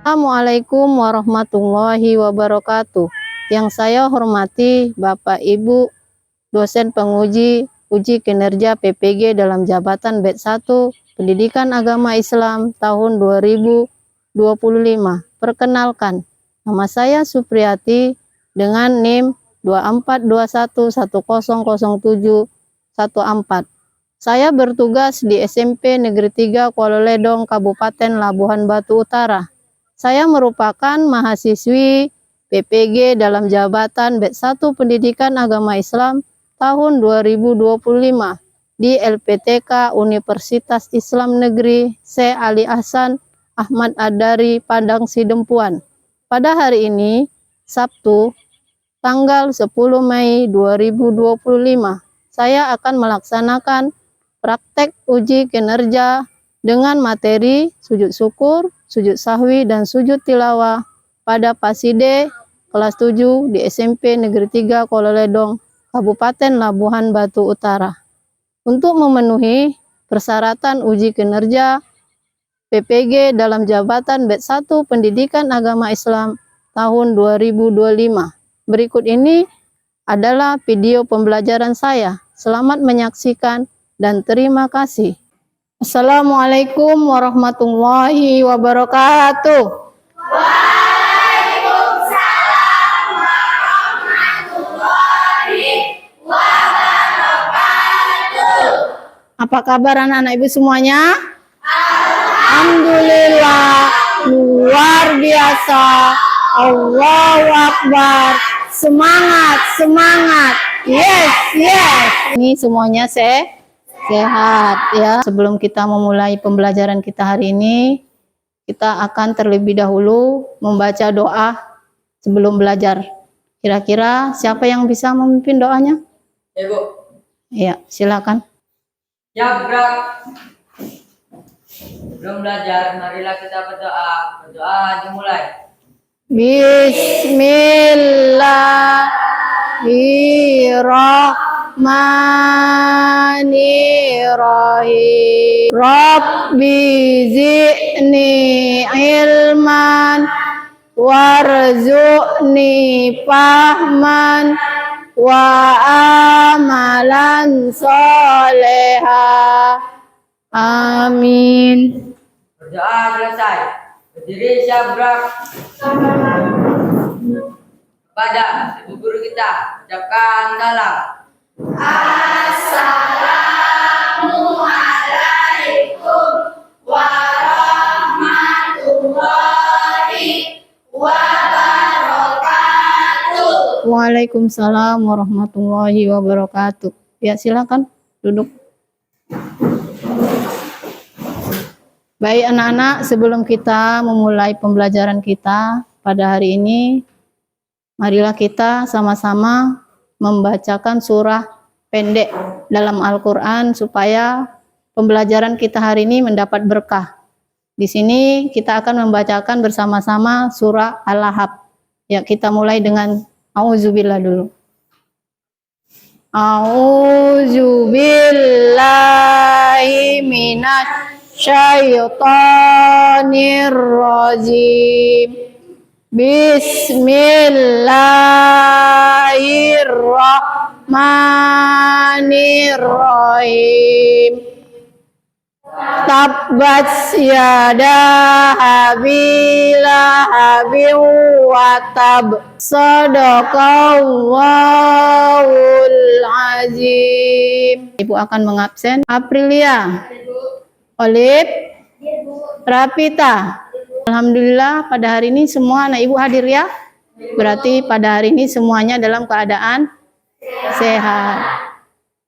Assalamualaikum warahmatullahi wabarakatuh. Yang saya hormati Bapak Ibu dosen penguji uji kinerja PPG dalam jabatan BED 1 Pendidikan Agama Islam tahun 2025. Perkenalkan, nama saya Supriyati dengan NIM 2421100714. Saya bertugas di SMP Negeri 3 Kuala Ledong, Kabupaten Labuhan Batu Utara. Saya merupakan mahasiswi PPG dalam jabatan BED 1 Pendidikan Agama Islam tahun 2025 di LPTK Universitas Islam Negeri Syekh Ali Hasan Ahmad Ad-Dari Padang Sidempuan. Pada hari ini, Sabtu, tanggal 10 Mei 2025, saya akan melaksanakan praktek uji kinerja dengan materi sujud syukur, sujud sahwi, dan sujud tilawah pada Paside kelas 7 di SMP Negeri 3 Kuala Ledong, Kabupaten Labuhan Batu Utara. Untuk memenuhi persyaratan uji kinerja PPG dalam jabatan BED 1 Pendidikan Agama Islam tahun 2025. Berikut ini adalah video pembelajaran saya. Selamat menyaksikan dan terima kasih. Assalamualaikum warahmatullahi wabarakatuh. Waalaikumsalam warahmatullahi wabarakatuh. Apa kabar anak-anak ibu semuanya? Alhamdulillah, luar biasa. Allahu Akbar. Semangat, semangat. Yes, yes. Ini semuanya sehat ya. Sebelum kita memulai pembelajaran kita hari ini, kita akan terlebih dahulu membaca doa sebelum belajar. Kira-kira siapa yang bisa memimpin doanya? Ibu. Ya, silakan. Jabrak. Sebelum belajar, marilah kita berdoa. Berdoa dimulai. Bismillahirrahmanirrahim. Rabbi zidni ilman warzuqni fahman wa amalan soleha. Amin. Berdoa selesai. Berdiri Jabrak. Kepada ibu guru kita, ucapkan salam. Assalamualaikum warahmatullahi wabarakatuh. Waalaikumsalam warahmatullahi wabarakatuh. Ya, silakan duduk. Baik anak-anak, sebelum kita memulai pembelajaran kita pada hari ini, marilah kita sama-sama membacakan surah pendek dalam Al-Quran supaya pembelajaran kita hari ini mendapat berkah. Di sini kita akan membacakan bersama-sama surah Al-Lahab. Ya, kita mulai dengan A'udzubillah dulu. A'udzubillahi minasyaitonir rajim. Bismillahirrahmanirrahim. Tabbat yada habila habin wa tab. Sadaqallahul azim. Ibu akan mengabsen Aprilia, Olip, Rapita. Alhamdulillah pada hari ini semua anak ibu hadir ya. Berarti pada hari ini semuanya dalam keadaan sehat.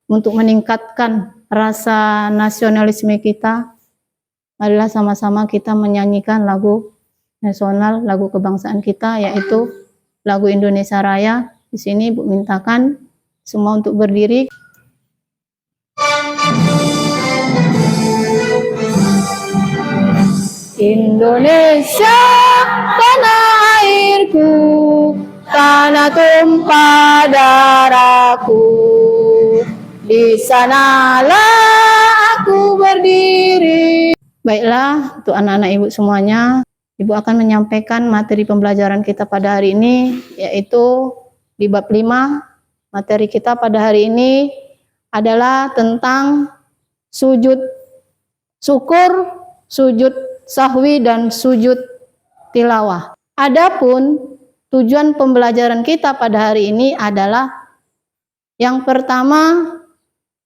Untuk meningkatkan rasa nasionalisme kita, marilah sama-sama kita menyanyikan lagu nasional, lagu kebangsaan kita, yaitu lagu Indonesia Raya. Di sini ibu mintakan semua untuk berdiri. Indonesia tanah airku, tanah tumpah darahku, di sanalah aku berdiri. Baiklah, untuk anak-anak ibu semuanya, Ibu akan menyampaikan materi pembelajaran kita pada hari ini, yaitu di bab 5. Materi kita pada hari ini adalah tentang sujud syukur, sujud sahwi, dan sujud tilawah. Adapun tujuan pembelajaran kita pada hari ini adalah yang pertama,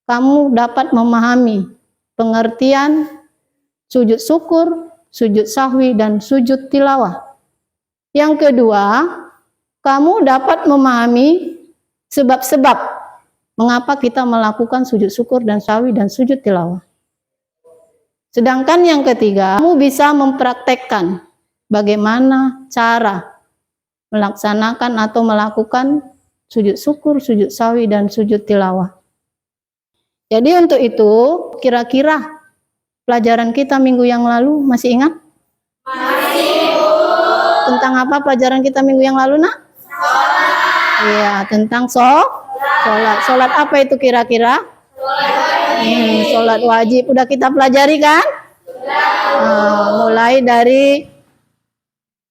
kamu dapat memahami pengertian sujud syukur, sujud sahwi, dan sujud tilawah. Yang kedua, kamu dapat memahami sebab-sebab mengapa kita melakukan sujud syukur dan sahwi dan sujud tilawah. Sedangkan yang ketiga, kamu bisa mempraktekkan bagaimana cara melaksanakan atau melakukan sujud syukur, sujud sahwi, dan sujud tilawah. Jadi untuk itu, kira-kira pelajaran kita minggu yang lalu masih ingat? Masih. Tentang apa pelajaran kita minggu yang lalu, Nak? Iya, tentang sholat. Sholat apa itu kira-kira? Sholat wajib. Udah kita pelajari kan? Mulai dari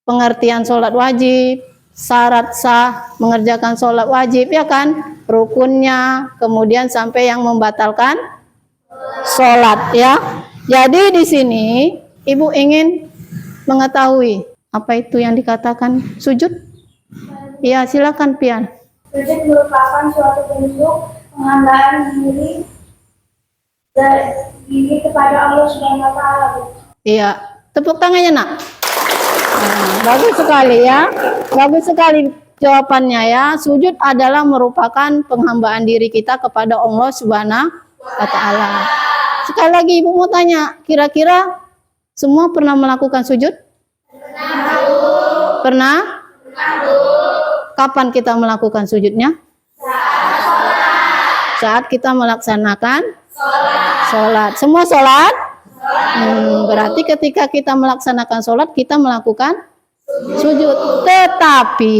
pengertian sholat wajib, syarat sah mengerjakan sholat wajib, ya kan? Rukunnya, kemudian sampai yang membatalkan sholat, ya. Jadi di sini Ibu ingin mengetahui apa itu yang dikatakan sujud? Ya, silakan Pian. Sujud merupakan suatu bentuk penghambaan diri kepada Allah Subhanahu wa taala. Iya, tepuk tangannya, Nak. Nah, bagus sekali ya. Bagus sekali jawabannya ya. Sujud adalah merupakan penghambaan diri kita kepada Allah Subhanahu wa taala. Sekali lagi Ibu mau tanya, kira-kira semua pernah melakukan sujud? Pernah? Kapan kita melakukan sujudnya? Saat kita melaksanakan sholat. Semua sholat? Berarti ketika kita melaksanakan sholat, kita melakukan sujud. Tetapi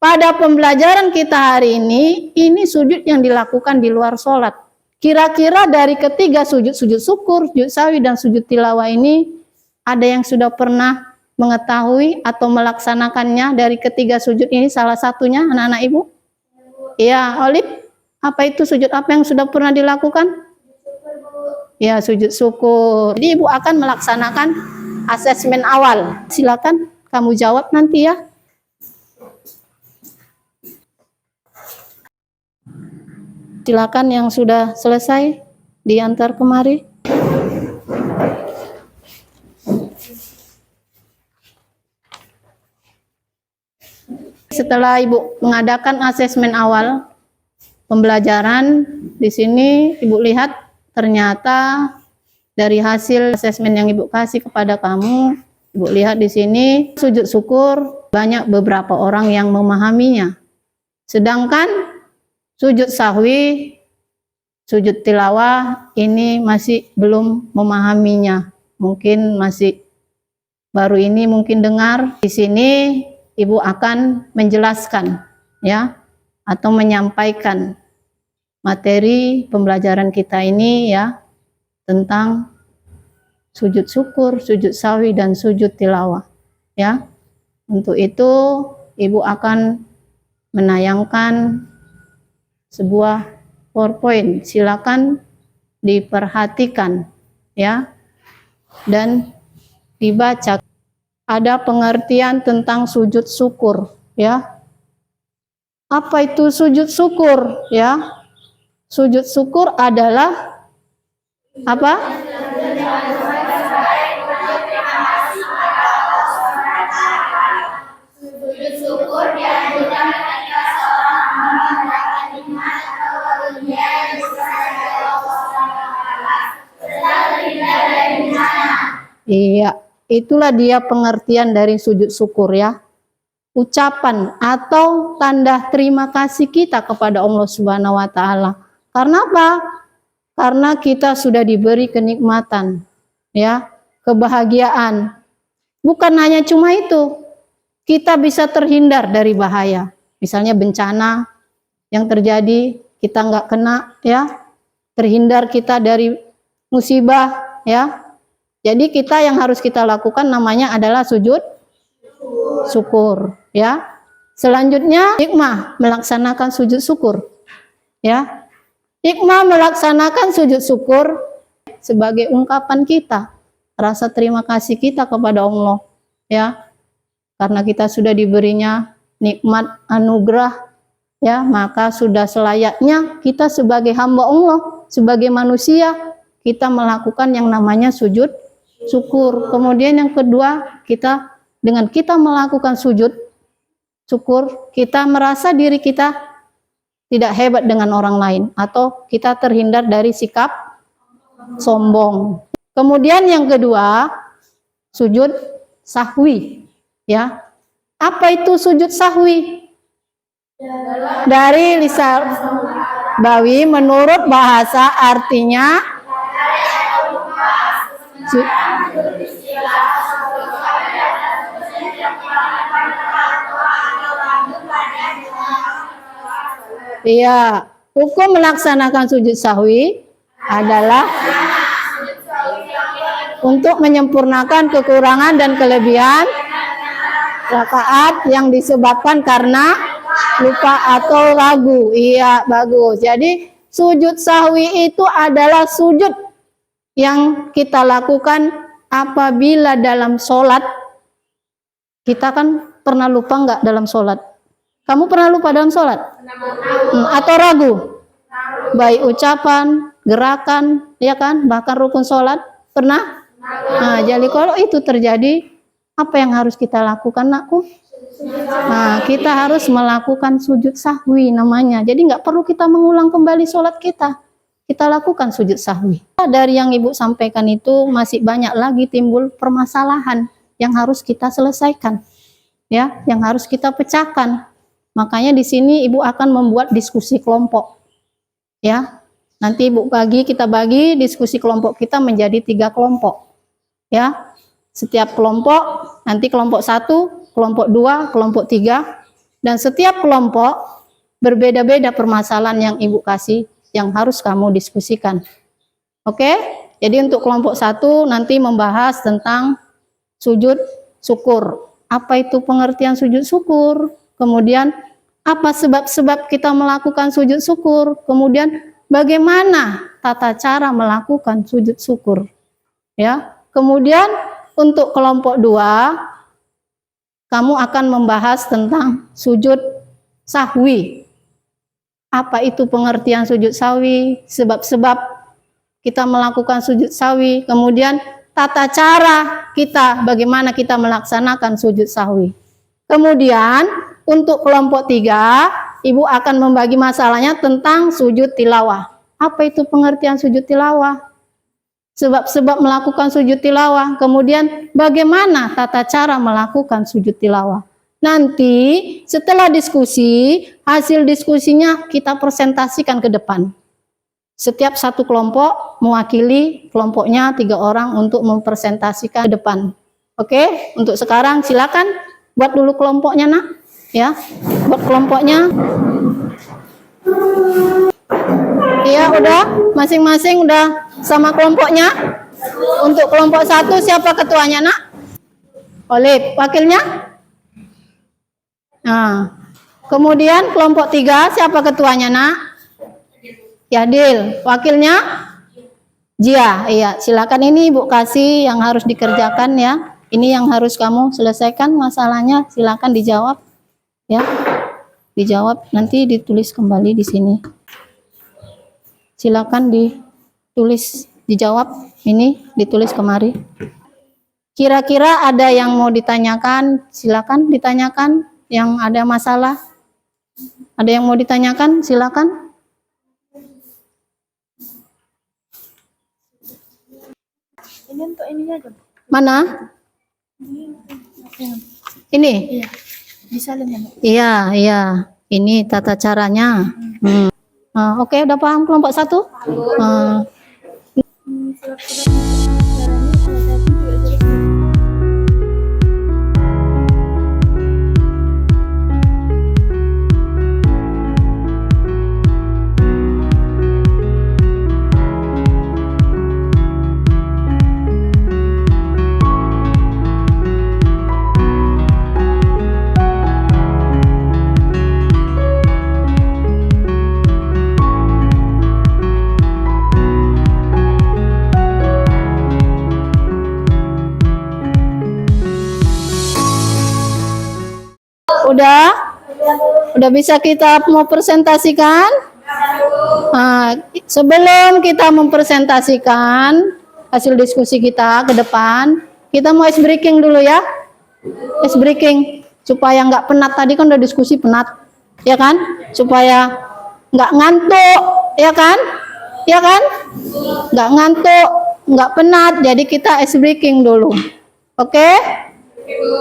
pada pembelajaran kita hari ini sujud yang dilakukan di luar sholat. Kira-kira dari ketiga sujud, sujud syukur, sujud sahwi, dan sujud tilawah ini, ada yang sudah pernah mengetahui atau melaksanakannya dari ketiga sujud ini, salah satunya anak-anak Ibu? Iya, Olip, apa itu sujud apa yang sudah pernah dilakukan? Ya, sujud syukur. Jadi Ibu akan melaksanakan asesmen awal. Silakan kamu jawab nanti ya. Silakan yang sudah selesai diantar kemari. Setelah Ibu mengadakan asesmen awal pembelajaran, di sini Ibu lihat ternyata dari hasil asesmen yang Ibu kasih kepada kamu, Ibu lihat di sini sujud syukur banyak beberapa orang yang memahaminya. Sedangkan sujud sahwi, sujud tilawah ini masih belum memahaminya. Mungkin masih baru ini mungkin dengar. Di sini Ibu akan menjelaskan ya atau menyampaikan materi pembelajaran kita ini ya tentang sujud syukur, sujud sahwi, dan sujud tilawah ya. Untuk itu Ibu akan menayangkan sebuah PowerPoint. Silakan diperhatikan ya dan dibaca. Ada pengertian tentang sujud syukur ya. Apa itu sujud syukur ya? Sujud syukur adalah apa? Sujud syukur dianjurkan ketika seorang hamba mendapat nikmat atau karunia yang besar dari Allah SWT, sedang terhindar dari bencana. Iya, itulah dia pengertian dari sujud syukur ya. Ucapan atau tanda terima kasih kita kepada Allah Subhanahu wa taala. Karena apa? Karena kita sudah diberi kenikmatan, ya, kebahagiaan. Bukan hanya cuma itu, kita bisa terhindar dari bahaya. Misalnya bencana yang terjadi, kita nggak kena, ya. Terhindar kita dari musibah, ya. Jadi kita yang harus kita lakukan namanya adalah sujud syukur, ya. Selanjutnya hikmah melaksanakan sujud syukur, ya. Hikmah melaksanakan sujud syukur sebagai ungkapan kita rasa terima kasih kita kepada Allah, ya. Karena kita sudah diberinya nikmat anugerah, ya, maka sudah selayaknya kita sebagai hamba Allah, sebagai manusia, kita melakukan yang namanya sujud syukur. Kemudian yang kedua, dengan kita melakukan sujud syukur, kita merasa diri kita tidak hebat dengan orang lain, atau kita terhindar dari sikap sombong. Kemudian yang kedua, sujud sahwi, ya. Apa itu sujud sahwi? Dari lisan Bawi, menurut bahasa artinya iya, hukum melaksanakan sujud sahwi adalah untuk menyempurnakan kekurangan dan kelebihan rakaat yang disebabkan karena lupa atau ragu. Iya, bagus. Jadi sujud sahwi itu adalah sujud yang kita lakukan apabila dalam sholat. Kita kan pernah lupa nggak dalam sholat? Kamu pernah lupa dalam sholat? Atau ragu? Baik ucapan, gerakan, ya kan? Bahkan rukun sholat, pernah? Nah, jadi kalau itu terjadi, apa yang harus kita lakukan, nakku? Nah, kita harus melakukan sujud sahwi namanya. Jadi nggak perlu kita mengulang kembali sholat kita. Kita lakukan sujud sahwi. Dari yang Ibu sampaikan itu masih banyak lagi timbul permasalahan yang harus kita selesaikan, ya, yang harus kita pecahkan. Makanya di sini Ibu akan membuat diskusi kelompok, ya. Nanti kita bagi diskusi kelompok kita menjadi 3 kelompok, ya. Setiap kelompok, nanti kelompok 1, kelompok 2, kelompok 3, dan setiap kelompok berbeda-beda permasalahan yang Ibu kasih yang harus kamu diskusikan. Oke? Jadi untuk kelompok 1 nanti membahas tentang sujud syukur. Apa itu pengertian sujud syukur? Kemudian apa sebab-sebab kita melakukan sujud syukur? Kemudian bagaimana tata cara melakukan sujud syukur? Ya. Kemudian untuk kelompok 2 kamu akan membahas tentang sujud sahwi. Apa itu pengertian sujud sahwi? Sebab-sebab kita melakukan sujud sahwi. Kemudian tata cara kita, bagaimana kita melaksanakan sujud sahwi. Kemudian untuk kelompok 3, Ibu akan membagi masalahnya tentang sujud tilawah. Apa itu pengertian sujud tilawah? Sebab-sebab melakukan sujud tilawah. Kemudian bagaimana tata cara melakukan sujud tilawah. Nanti setelah diskusi, hasil diskusinya kita presentasikan ke depan. Setiap satu kelompok mewakili kelompoknya 3 orang untuk mempresentasikan ke depan. Oke, untuk sekarang silakan buat dulu kelompoknya, nak. Ya, buat kelompoknya. Iya, udah, masing-masing udah sama kelompoknya. Untuk kelompok 1 siapa ketuanya, nak? Olip, wakilnya? Nah, kemudian kelompok 3 siapa ketuanya, nak? Yadil, wakilnya? Jia. Iya, silakan, ini Ibu kasih yang harus dikerjakan, ya. Ini yang harus kamu selesaikan masalahnya, silakan dijawab, ya. Dijawab, nanti ditulis kembali di sini. Silakan ditulis, dijawab, ini ditulis kemari. Kira-kira ada yang mau ditanyakan, silakan ditanyakan. Yang ada masalah, ada yang mau ditanyakan, silakan. Ini untuk ininya aja. Mana? Ini? Iya. Disalin ya, Bu? Iya, iya. Ini tata caranya. Oke, udah paham kelompok 1? Udah? Udah bisa kita mau presentasikan? Nah, sebelum kita mempresentasikan hasil diskusi kita ke depan, kita mau ice breaking dulu ya. Ice breaking supaya nggak penat, tadi kan udah diskusi penat, ya kan? Supaya nggak ngantuk, ya kan? Ya kan? Nggak ngantuk, nggak penat, jadi kita ice breaking dulu. Oke?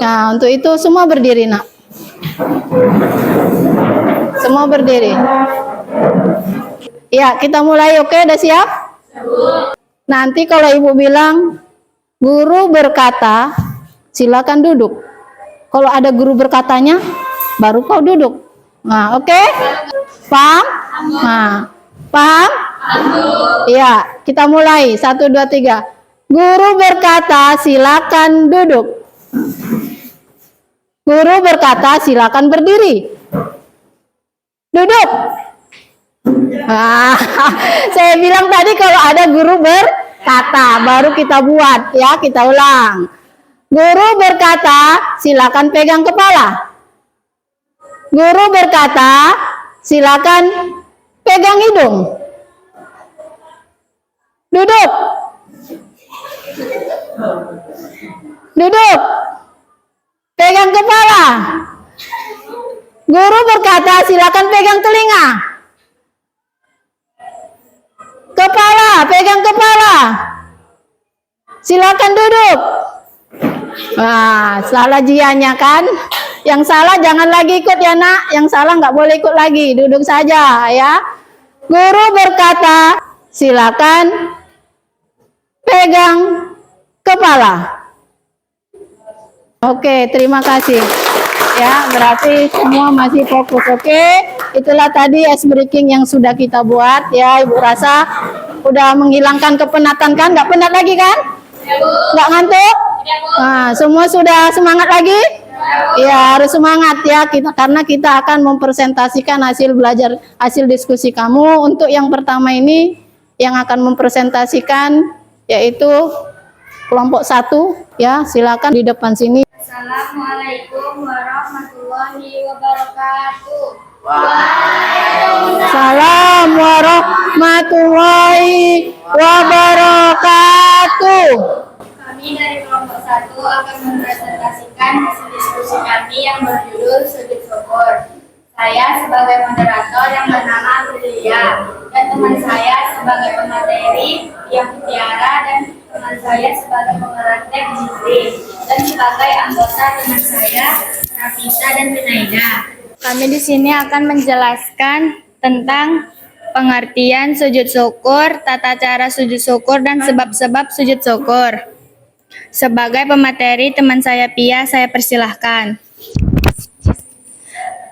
Nah, untuk itu semua berdiri, nak. Semua berdiri. Ya, kita mulai. Oke, udah siap? Nanti kalau ibu bilang guru berkata, silakan duduk. Kalau ada guru berkatanya, baru kau duduk. Nah, oke? Paham? Nah, paham? Ya, kita mulai. 1, 2, 3. Guru berkata, silakan duduk. Guru berkata, silakan berdiri. Duduk. Nah, saya bilang tadi kalau ada guru berkata, baru kita buat, ya, kita ulang. Guru berkata, silakan pegang kepala. Guru berkata, silakan pegang hidung. Duduk. Duduk. Pegang kepala. Guru berkata, silakan pegang telinga. Kepala, pegang kepala. Silakan duduk. Nah, salah jianya kan? Yang salah jangan lagi ikut ya, nak. Yang salah nggak boleh ikut lagi. Duduk saja, ya. Guru berkata, silakan pegang kepala. Oke, terima kasih. Ya, berarti semua masih fokus. Oke, itulah tadi ice breaking yang sudah kita buat. Ya, Ibu rasa udah menghilangkan kepenatan kan? Nggak penat lagi kan? Nggak ngantuk? Nah, semua sudah semangat lagi? Ya, harus semangat ya, karena kita akan mempresentasikan hasil belajar, hasil diskusi kamu. Untuk yang pertama ini, yang akan mempresentasikan yaitu kelompok 1. Ya, silakan di depan sini. Assalamualaikum warahmatullahi wabarakatuh. Waalaikumsalam warahmatullahi wabarakatuh. Kami dari kelompok 1 akan mempresentasikan hasil diskusi kami yang berjudul Sujud Syukur. Saya sebagai moderator yang bernama Aprilia, dan teman saya sebagai pemateri yang Tiara, dan teman saya sebagai pengerak Jifri, dan sebagai anggota teman saya Rafisa dan Binaida. Kami di sini akan menjelaskan tentang pengertian sujud syukur, tata cara sujud syukur, dan sebab-sebab sujud syukur. Sebagai pemateri teman saya Pia, saya persilahkan.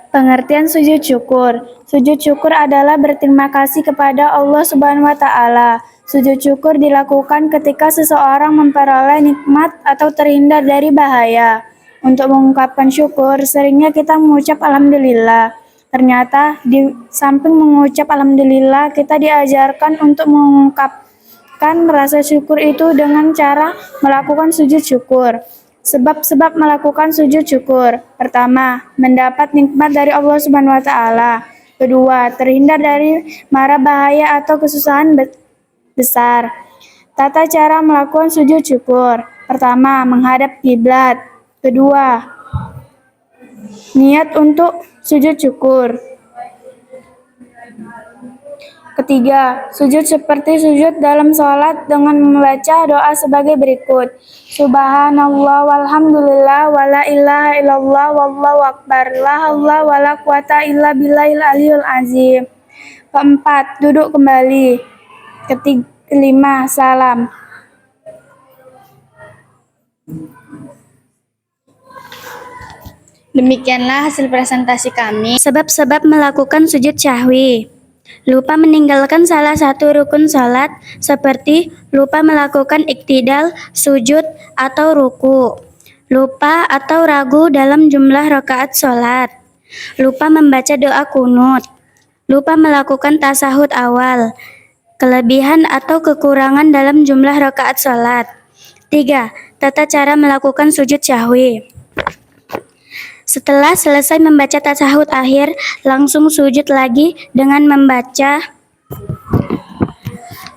Pengertian sujud syukur. Sujud syukur adalah berterima kasih kepada Allah Subhanahu wa Ta'ala. Sujud syukur dilakukan ketika seseorang memperoleh nikmat atau terhindar dari bahaya. Untuk mengungkapkan syukur, seringnya kita mengucap alhamdulillah. Ternyata di samping mengucap alhamdulillah, kita diajarkan untuk mengungkapkan rasa syukur itu dengan cara melakukan sujud syukur. Sebab-sebab melakukan sujud syukur. Pertama, mendapat nikmat dari Allah Subhanahu wa Ta'ala. Kedua, terhindar dari mara bahaya atau kesusahan besar. Tata cara melakukan sujud syukur. Pertama, menghadap kiblat. Kedua, niat untuk sujud syukur. Ketiga, sujud seperti sujud dalam sholat dengan membaca doa sebagai berikut. Subhanallah walhamdulillah wala ilaha illallah wallahu akbar. La haula wala quwata illa billahil aliyul azim. Keempat, duduk kembali. Kelima, salam. Demikianlah hasil presentasi kami. Sebab-sebab melakukan sujud syahwi. Lupa meninggalkan salah satu rukun salat seperti lupa melakukan iktidal, sujud, atau ruku. Lupa atau ragu dalam jumlah rakaat salat. Lupa membaca doa kunut. Lupa melakukan tasahud awal. Kelebihan atau kekurangan dalam jumlah rakaat salat. 3. Tata cara melakukan sujud syahwi. Setelah selesai membaca tasyahud akhir, langsung sujud lagi dengan membaca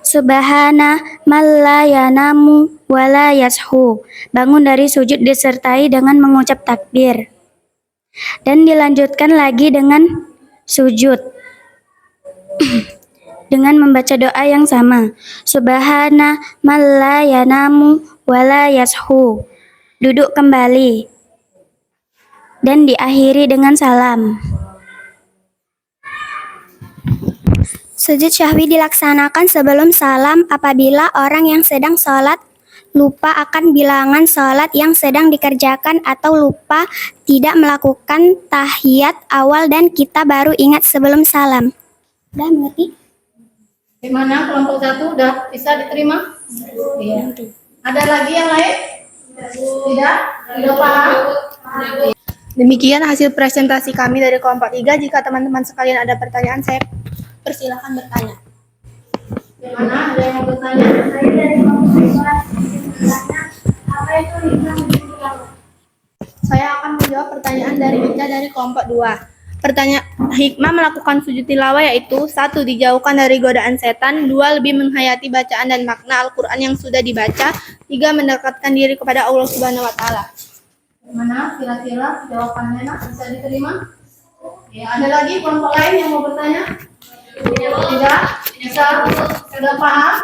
Subhana man la yanamu wa la yashu. Bangun dari sujud disertai dengan mengucap takbir. Dan dilanjutkan lagi dengan sujud. Dengan membaca doa yang sama. Subhana man la yanamu wa la yashu. Duduk kembali. Dan diakhiri dengan salam. Sujud syahwi dilaksanakan sebelum salam apabila orang yang sedang sholat lupa akan bilangan sholat yang sedang dikerjakan atau lupa tidak melakukan tahiyat awal dan kita baru ingat sebelum salam. Udah mengerti? Gimana kelompok 1 udah bisa diterima? Iya. Ada lagi yang lain? Tidak? Tidak paham? Demikian hasil presentasi kami dari kelompok 3. Jika teman-teman sekalian ada pertanyaan, saya persilakan bertanya. Gimana? Ada yang mau bertanya? Saya dari kelompok 2. Apa itu hikmah sujud tilawah? Saya akan menjawab pertanyaan dari Ica dari kelompok 2. Hikmah melakukan sujud tilawah yaitu 1. Dijauhkan dari godaan setan, 2. Lebih menghayati bacaan dan makna Al-Quran yang sudah dibaca, 3. Mendekatkan diri kepada Allah Subhanahu wa Ta'ala. Gimana? Kira-kira jawabannya bisa diterima? Ya, ada lagi kelompok lain yang mau bertanya? Tidak? Bisa? Sudah paham?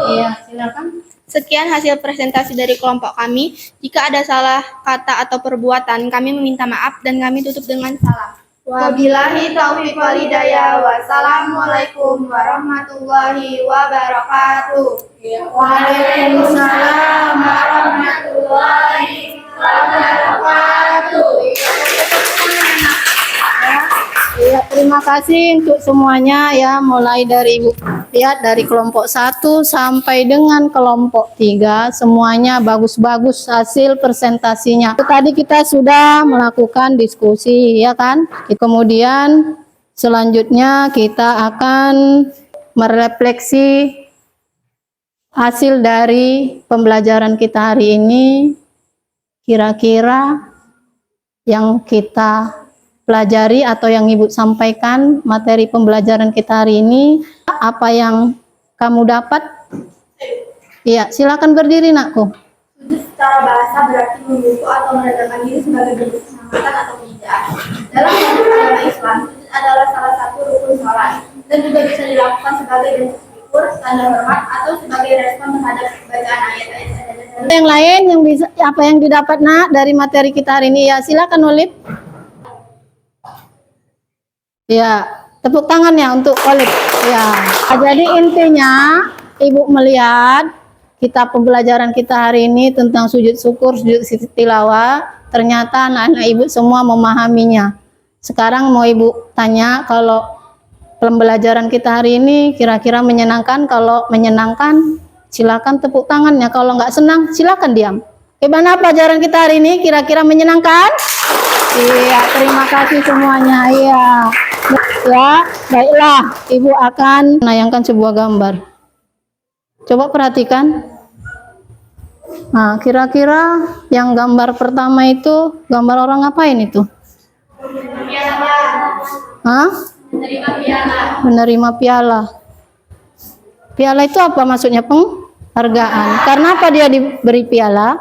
Iya, silakan. Sekian hasil presentasi dari kelompok kami. Jika ada salah kata atau perbuatan, kami meminta maaf dan kami tutup dengan salam. Wabillahi taufiq wal hidayah. Wassalamualaikum warahmatullahi wabarakatuh. Waalaikumsalam warahmatullahi wabarakatuh. Ya, terima kasih untuk semuanya ya, mulai dari Ibu lihat dari kelompok 1 sampai dengan kelompok 3 semuanya bagus-bagus hasil presentasinya. Tadi kita sudah melakukan diskusi ya kan. Kemudian selanjutnya kita akan merefleksi hasil dari pembelajaran kita hari ini. Kira-kira yang kita pelajari atau yang Ibu sampaikan materi pembelajaran kita hari ini, apa yang kamu dapat? Iya, silakan berdiri nakku. Sujud secara bahasa berarti membentuk atau merendahkan diri sebagai bentuk penghormatan atau penghinaan. Dalam agama Islam, sujud adalah salah satu rukun sholat dan juga bisa dilakukan sebagai bentuk syukur, tanda hormat, atau sebagai respon terhadap bacaan ayat-ayat. Yang lain yang bisa apa yang didapat nak dari materi kita hari ini ya, silakan Olip. Ya, tepuk tangan ya untuk Olip. Ya, jadi intinya Ibu melihat kita pembelajaran kita hari ini tentang sujud syukur, sujud tilawah, ternyata anak-anak Ibu semua memahaminya. Sekarang mau Ibu tanya, kalau pembelajaran kita hari ini kira-kira menyenangkan? Kalau menyenangkan, silakan tepuk tangannya. Kalau nggak senang, silakan diam. Gimana pelajaran kita hari ini? Kira-kira menyenangkan? Iya, terima kasih semuanya. Iya. Ya, baiklah. Ibu akan menayangkan sebuah gambar. Coba perhatikan. Nah, kira-kira yang gambar pertama itu gambar orang ngapain itu? Hah? Menerima piala. Piala itu apa maksudnya? Penghargaan. Karena apa dia diberi piala?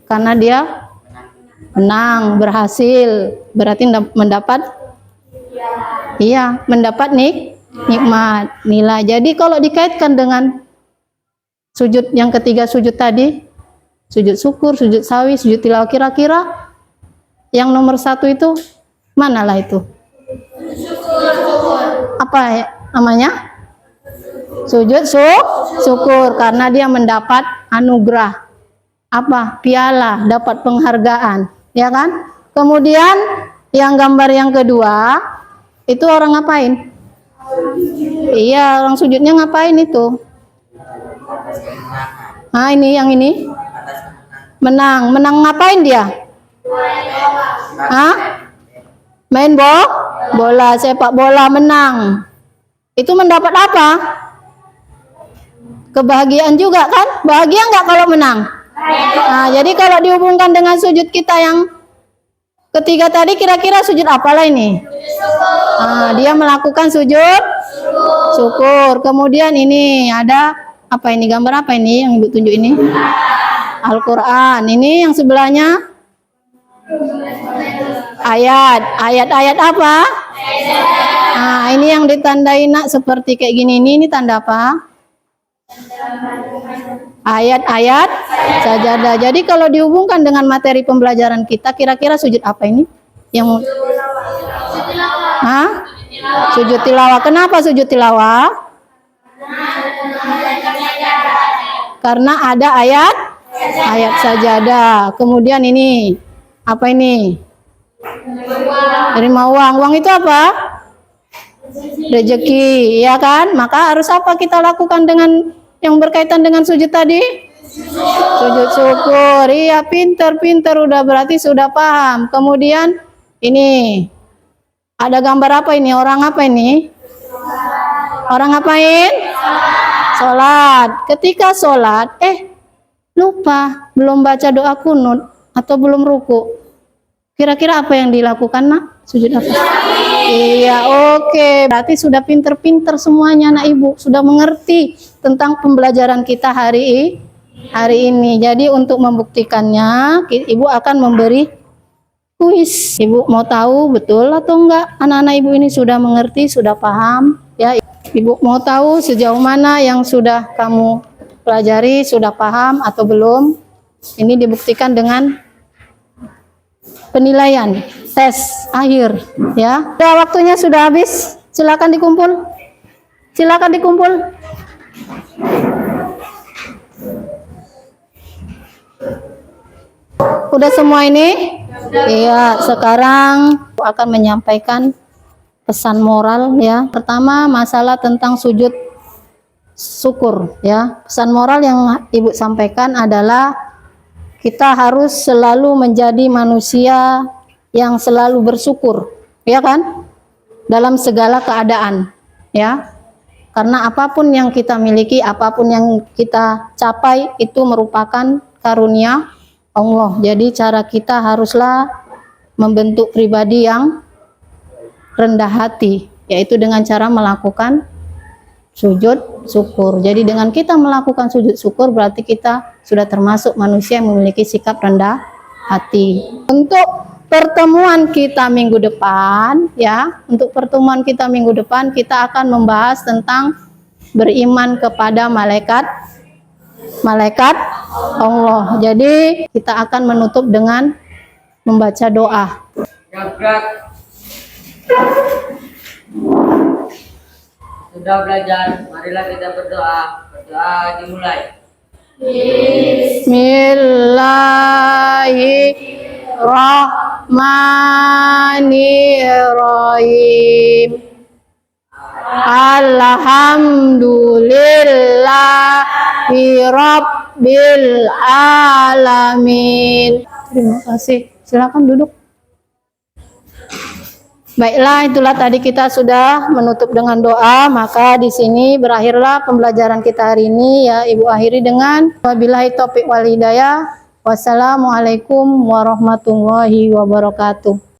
Karena dia menang, berhasil, berarti mendapat mendapat nikmat, nilai. Jadi kalau dikaitkan dengan sujud yang ketiga, sujud tadi, sujud syukur, sujud sawi, sujud tilawah, kira-kira yang nomor 1 itu manalah itu? Apa ya, namanya? Sujud syukur, karena dia mendapat anugerah. Apa? Piala, dapat penghargaan, ya kan? Kemudian yang gambar yang kedua itu orang ngapain? Iya, orang sujudnya ngapain itu? Nah, ini yang ini menang. Menang ngapain dia? Hah? Main bola, sepak bola, menang. Itu mendapat apa? Kebahagiaan juga kan? Bahagia nggak kalau menang? Nah, jadi kalau dihubungkan dengan sujud kita yang ketiga tadi, kira-kira sujud apalah ini? Nah, dia melakukan sujud syukur. Kemudian ini ada apa ini? Gambar apa ini yang Ibu tunjuk ini? Al-Quran. Ini yang sebelahnya ayat. Ayat-ayat apa? Nah, ini yang ditandai nak seperti kayak gini. Ini tanda apa? Ayat-ayat sajadah. Jadi kalau dihubungkan dengan materi pembelajaran kita, kira-kira sujud apa ini? Yang Hah? Sujud tilawah. Kenapa sujud tilawah? Karena ada ayat sajadah. Kemudian ini apa ini? Terima uang. Uang itu apa? Rezeki, ya kan? Maka harus apa kita lakukan dengan yang berkaitan dengan sujud tadi? Sujud syukur. Iya, pinter udah berarti sudah paham. Kemudian ini ada gambar apa ini? Orang apa ini? Orang ngapain? Sholat. Ketika sholat, lupa belum baca doa kunut atau belum ruku. Kira-kira apa yang dilakukan nak? Sujud apa? Iya, oke. Berarti sudah pinter-pinter semuanya anak ibu. Sudah mengerti tentang pembelajaran kita hari ini. Jadi untuk membuktikannya, ibu akan memberi kuis. Ibu mau tahu betul atau enggak anak-anak ibu ini sudah mengerti, sudah paham? Ya, ibu mau tahu sejauh mana yang sudah kamu pelajari, sudah paham atau belum? Ini dibuktikan dengan penilaian tes akhir, ya. Waktunya sudah habis. Silakan dikumpul. Silakan dikumpul. Udah semua ini? Iya, sekarang aku akan menyampaikan pesan moral, ya. Pertama, masalah tentang sujud syukur, ya. Pesan moral yang Ibu sampaikan adalah kita harus selalu menjadi manusia yang selalu bersyukur, ya kan? Dalam segala keadaan, ya. Karena apapun yang kita miliki, apapun yang kita capai itu merupakan karunia Allah. Jadi cara kita haruslah membentuk pribadi yang rendah hati, yaitu dengan cara melakukan sujud syukur. Jadi dengan kita melakukan sujud syukur berarti kita sudah termasuk manusia yang memiliki sikap rendah hati. Untuk pertemuan kita minggu depan, ya, untuk pertemuan kita minggu depan kita akan membahas tentang beriman kepada malaikat Allah. Jadi kita akan menutup dengan membaca doa. Gerak. Sudah belajar, marilah kita berdoa. Berdoa dimulai. Bismillahirrahmanirrahim. Alhamdulillahi Rabbil Alamin. Terima kasih. Silakan duduk. Baiklah, itulah tadi kita sudah menutup dengan doa. Maka di sini berakhirlah pembelajaran kita hari ini, ya. Ibu akhiri dengan wabillahi taufiq wal hidayah. Wassalamualaikum warahmatullahi wabarakatuh.